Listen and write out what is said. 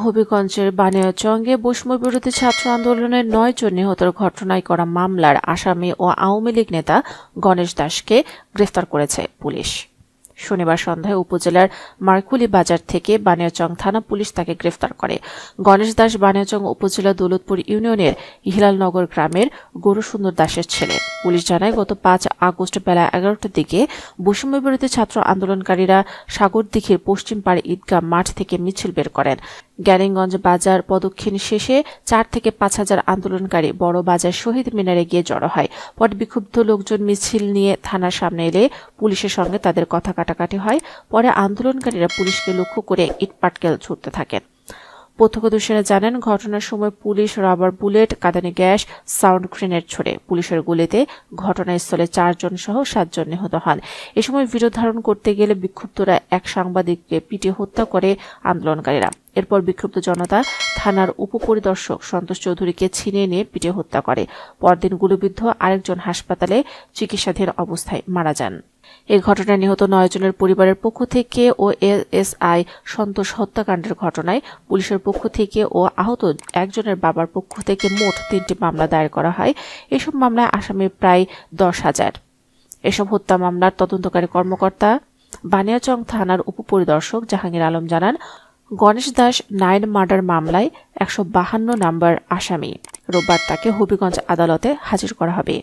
হবিগঞ্জের বানিয়াচংয়ে বৈষম্য বিরোধী ছাত্র আন্দোলনের ৯ জন নিহতের ঘটনায় করা মামলার আসামি ও আওয়ামী লীগ নেতা গণেশ দাসকে গ্রেফতার করেছে পুলিশ। শনিবার সন্ধ্যায় উপজেলার মারকুলি বাজার থেকে বানিয়াচং থানা পুলিশ তাকে গ্রেফতার করে। গণেশ দাস বানিয়াচং উপজেলা দৌলতপুর ইউনিয়নের হিলালনগর গ্রামের গৌরসুন্দর দাসের ছেলে। পুলিশ জানায়, গত ৫ আগস্ট বেলা ১১টার দিকে বৈষম্য বিরোধী ছাত্র আন্দোলনকারীরা সাগরদিঘির পশ্চিম পাড় ঈদগাহ মাঠ থেকে মিছিল বের করেন। জ্ঞানীগঞ্জ বাজার প্রদক্ষিণ শেষে ৪ থেকে ৫ হাজার আন্দোলনকারী বড় বাজার শহীদ মিনারে গিয়ে জড়ো হয়। পরে বিক্ষুব্ধ লোকজন মিছিল নিয়ে থানার সামনে এলে পুলিশের সঙ্গে তাদের কথা কাটাকাটি হয়। পরে আন্দোলনকারীরা পুলিশকে লক্ষ্য করে ইটপাটকেল ছুড়তে থাকেন। প্রত্যক্ষদর্শীরা জানান, ঘটনার সময় পুলিশ রাবার বুলেট, কাঁদানে গ্যাস, সাউন্ড গ্রেনেড ছোড়ে। পুলিশের গুলিতে ঘটনাস্থলে ৪ জন সহ ৭ জন নিহত হন। এ সময় ভিডিও ধারণ করতে গেলে বিক্ষুব্ধরা এক সাংবাদিককে পিটিয়ে হত্যা করে আন্দোলনকারীরা। এরপর বিক্ষুব্ধ জনতা থানার উপপরিদর্শক সন্তোষ চৌধুরীকে ছিনিয়ে নিয়ে পিটিয়ে হত্যা করে। পরদিন গুলিবিদ্ধ আরেকজন হাসপাতালে চিকিৎসাধীন অবস্থায় মারা যান। এই ঘটনায় নিহত ৯ জনের পরিবারের পক্ষ থেকে ও এএসআই সন্তোষ হত্যাকাণ্ডের ঘটনায় পুলিশের পক্ষ থেকে ও আহত একজনের বাবার পক্ষ থেকে মোট ৩টি মামলা দায়ের করা হয়। এসব মামলায় আসামি প্রায় ১০,০০০। এসব হত্যা মামলার তদন্তকারী কর্মকর্তা বানিয়াচং থানার উপপরিদর্শক জাহাঙ্গীর আলম জানান, গণেশ দাস 9 মার্ডার মামলায় ১৫২ নম্বর আসামি। রোববার তাকে হবিগঞ্জ আদালতে হাজির করা হবে।